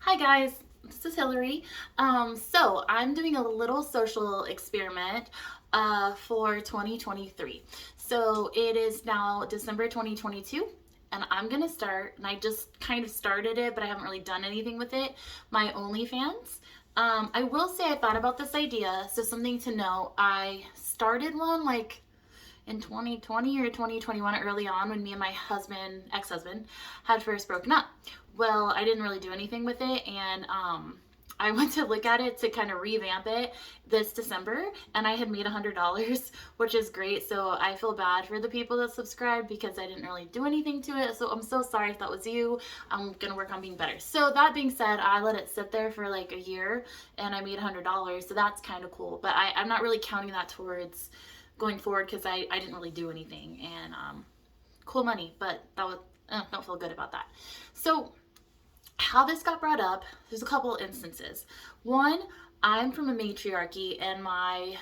Hi guys, this is Hillary. So I'm doing a little social experiment for 2023. So it is now December 2022, and I'm gonna start, and I just kind of started it, but I haven't really done anything with it, my OnlyFans. I will say I thought about this idea, so something to know. I started one like in 2020 or 2021 early on when me and my husband, ex-husband, had first broken up. Well, I didn't really do anything with it, and I went to look at it to kind of revamp it this December, and I had made $100, which is great. So I feel bad for the people that subscribed because I didn't really do anything to it. So I'm so sorry if that was you. I'm gonna work on being better. So that being said, I let it sit there for like a year, and I made $100. So that's kind of cool. But I'm not really counting that towards going forward because I didn't really do anything, and cool money, but that was don't feel good about that. So how this got brought up, there's a couple instances. One, I'm from a matriarchy, and my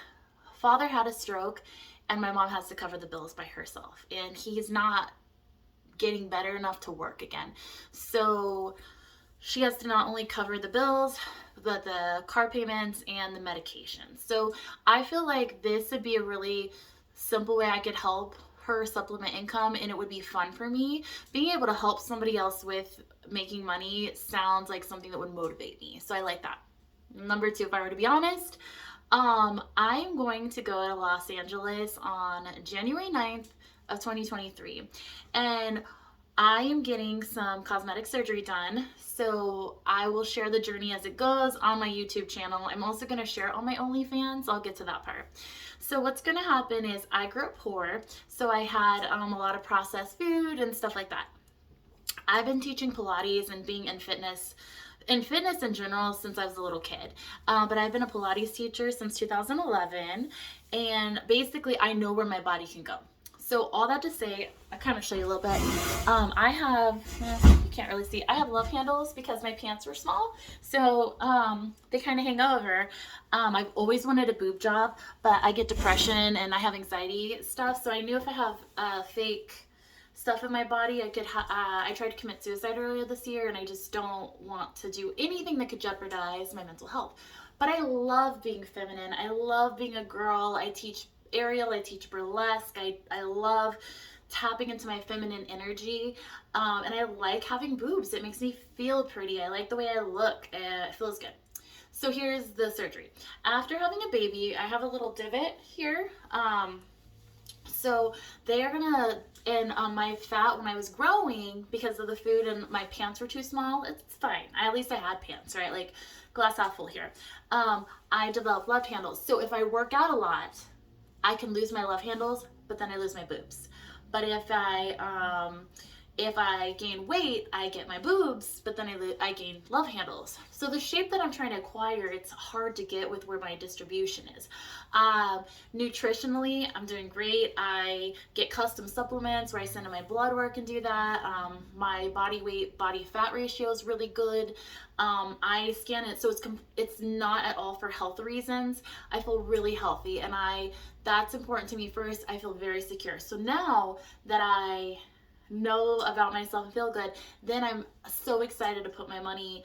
father had a stroke, and my mom has to cover the bills by herself, and he's not getting better enough to work again. So she has to not only cover the bills, but the car payments and the medication. So I feel like this would be a really simple way I could help her supplement income, and it would be fun for me. Being able to help somebody else with making money sounds like something that would motivate me. So I like that. Number two, if I were to be honest, I'm going to go to Los Angeles on January 9th of 2023. And I am getting some cosmetic surgery done, so I will share the journey as it goes on my YouTube channel. I'm also going to share it on my OnlyFans. I'll get to that part. So what's going to happen is I grew up poor, so I had a lot of processed food and stuff like that. I've been teaching Pilates and being in fitness in general since I was a little kid. But I've been a Pilates teacher since 2011, and basically I know where my body can go. So all that to say, I kind of show you a little bit. I have, you can't really see, I have love handles because my pants were small. So they kind of hang over. I've always wanted a boob job, but I get depression and I have anxiety stuff. So I knew if I have fake stuff in my body, I tried to commit suicide earlier this year, and I just don't want to do anything that could jeopardize my mental health. But I love being feminine. I love being a girl. I teach aerial, I teach burlesque. I love tapping into my feminine energy. And I like having boobs. It makes me feel pretty. I like the way I look. It feels good. So here's the surgery. After having a baby, I have a little divot here. So they are gonna, and my fat when I was growing because of the food and my pants were too small, it's fine. At least I had pants, right? Like glass half full here. I developed love handles. So if I work out a lot, I can lose my love handles, but then I lose my boobs. But if I gain weight, I get my boobs, but then I gain love handles. So the shape that I'm trying to acquire, it's hard to get with where my distribution is. Nutritionally, I'm doing great. I get custom supplements where I send in my blood work and do that. My body weight, body fat ratio is really good. I scan it, so it's not at all for health reasons. I feel really healthy, and that's important to me first. I feel very secure. So now that I know about myself and feel good, then I'm so excited to put my money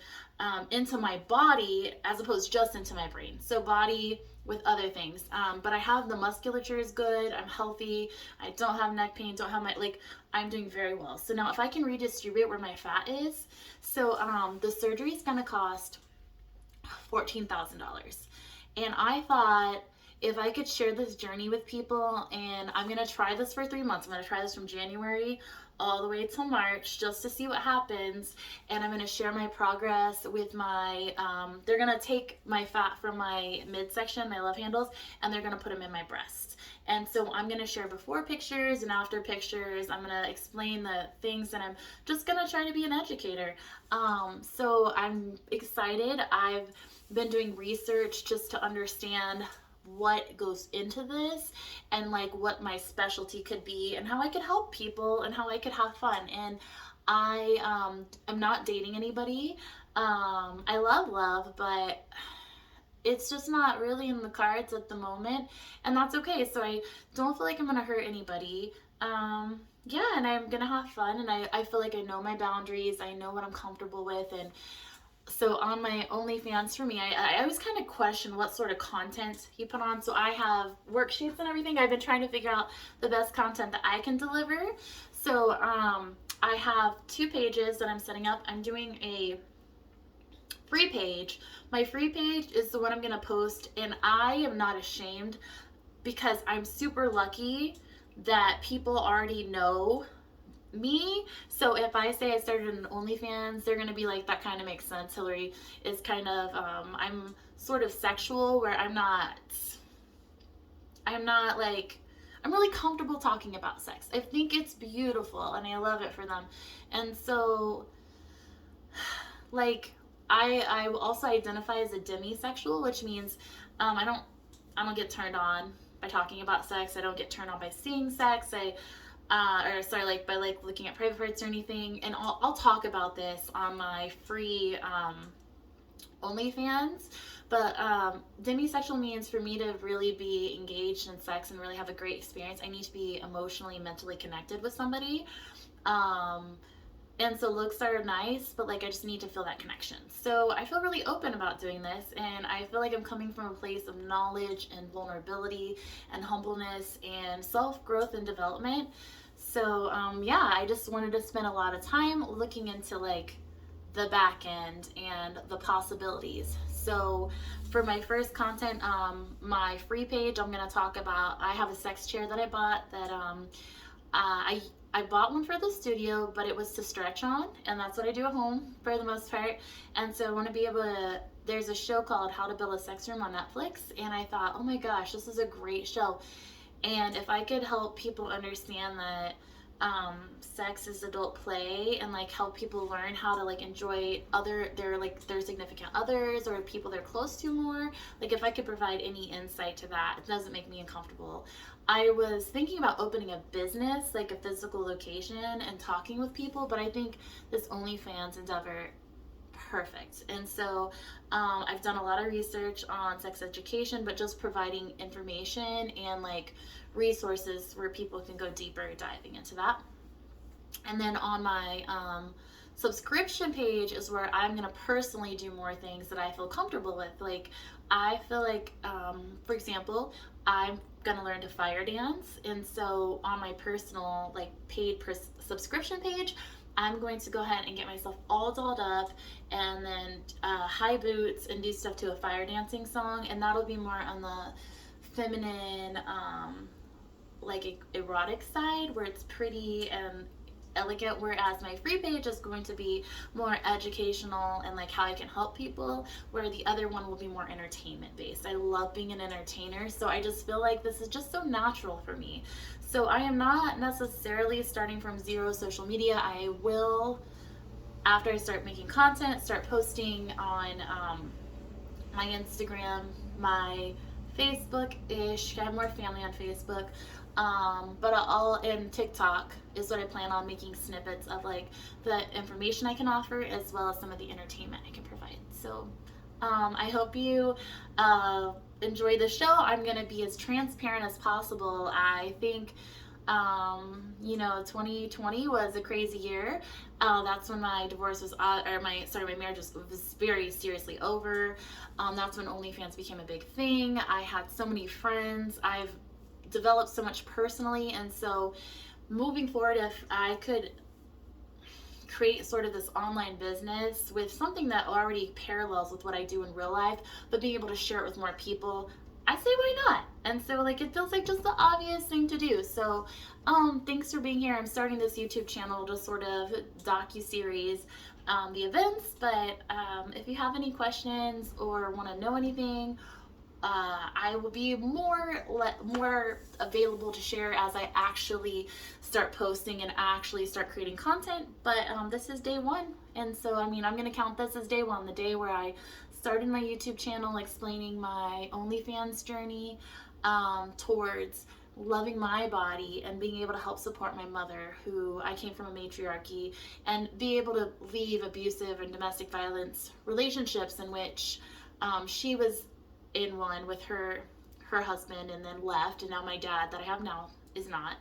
into my body as opposed just into my brain. So body with other things. But I have the musculature is good. I'm healthy. I don't have neck pain. Don't have I'm doing very well. So now if I can redistribute where my fat is, so the surgery is going to cost $14,000. And I thought if I could share this journey with people, and I'm going to try this for 3 months. I'm going to try this from January all the way till March just to see what happens. And I'm going to share my progress with they're going to take my fat from my midsection, my love handles, and they're going to put them in my breast. And so I'm going to share before pictures and after pictures. I'm going to explain the things, and I'm just going to try to be an educator. So I'm excited. I've been doing research just to understand what goes into this, and like what my specialty could be, and how I could help people, and how I could have fun. And I am not dating anybody. I love, but it's just not really in the cards at the moment, and that's okay. So I don't feel like I'm gonna hurt anybody. Yeah, and I'm gonna have fun, and I feel like I know my boundaries. I know what I'm comfortable with, and So on my OnlyFans, for me, I always kind of question what sort of content you put on. So I have worksheets and everything. I've been trying to figure out the best content that I can deliver. So I have 2 pages that I'm setting up. I'm doing a free page. My free page is the one I'm going to post, and I am not ashamed because I'm super lucky that people already know me. So if I say I started an OnlyFans, they're gonna be like, that kind of makes sense. Hillary is kind of I'm sort of sexual, where I'm not like, I'm really comfortable talking about sex. I think it's beautiful and I love it for them. And so, like, I also identify as a demisexual, which means I don't get turned on by talking about sex. I don't get turned on by seeing sex. Or sorry, like by like looking at private parts or anything. And I'll talk about this on my free OnlyFans. But demisexual means for me to really be engaged in sex and really have a great experience, I need to be emotionally, mentally connected with somebody. Um, and so looks are nice, but like I just need to feel that connection. So I feel really open about doing this, and I feel like I'm coming from a place of knowledge and vulnerability and humbleness and self growth and development. So yeah, I just wanted to spend a lot of time looking into like the back end and the possibilities. So for my first content, my free page, I'm gonna talk about. I have a sex chair that I bought that I bought one for the studio, but it was to stretch on, and that's what I do at home for the most part. And so I want to be able to. There's a show called How to Build a Sex Room on Netflix, and I thought, oh my gosh, this is a great show. And if I could help people understand that sex is adult play, and like help people learn how to like enjoy their significant others or people they're close to more, like if I could provide any insight to that, it doesn't make me uncomfortable. I was thinking about opening a business, like a physical location, and talking with people, but I think this OnlyFans endeavor perfect. And so I've done a lot of research on sex education, but just providing information and like resources where people can go deeper diving into that. And then on my subscription page is where I'm going to personally do more things that I feel comfortable with. Like, I feel like, for example, I'm going to learn to fire dance. And so on my personal, like, subscription page, I'm going to go ahead and get myself all dolled up and then high boots and do stuff to a fire dancing song. And that'll be more on the feminine, like erotic side, where it's pretty and elegant, whereas my free page is going to be more educational and like how I can help people, where the other one will be more entertainment based. I love being an entertainer, so I just feel like this is just so natural for me. So I am not necessarily starting from zero social media. I will, after I start making content, start posting on my Instagram, my Facebook ish. I have more family on Facebook. But I'll and TikTok is what I plan on, making snippets of like the information I can offer as well as some of the entertainment I can provide. So I hope you enjoy the show. I'm gonna be as transparent as possible. I think 2020 was a crazy year. That's when my divorce was, or my marriage was very seriously over. That's when OnlyFans became a big thing. I had so many friends. I've developed so much personally, and so moving forward, if I could create sort of this online business with something that already parallels with what I do in real life, but being able to share it with more people, I say why not? And so like it feels like just the obvious thing to do. So thanks for being here. I'm starting this YouTube channel to sort of docu-series the events, but if you have any questions or want to know anything, I will be more available to share as I actually start posting and actually start creating content. But this is day one, and so I mean I'm gonna count this as day one, the day where I started my YouTube channel explaining my OnlyFans journey towards loving my body and being able to help support my mother, who I came from a matriarchy, and be able to leave abusive and domestic violence relationships in which she was in one with her husband and then left, and now my dad that I have now is not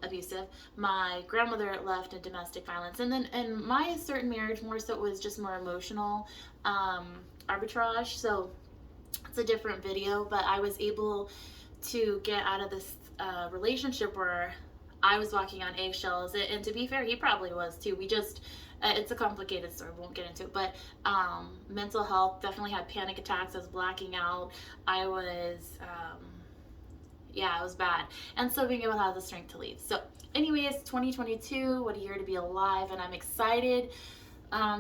abusive. My grandmother left in domestic violence, and then in my certain marriage, more so it was just more emotional arbitrage. So it's a different video, but I was able to get out of this relationship where I was walking on eggshells. And to be fair, he probably was too. We just, it's a complicated story, won't get into it. But mental health, definitely had panic attacks. I was blacking out. I was, yeah, it was bad. And so being able to have the strength to leave. So, anyways, 2022, what a year to be alive. And I'm excited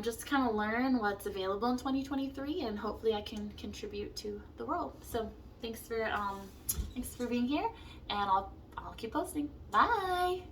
just to kind of learn what's available in 2023, and hopefully I can contribute to the world. So thanks for being here, and I'll keep posting. Bye.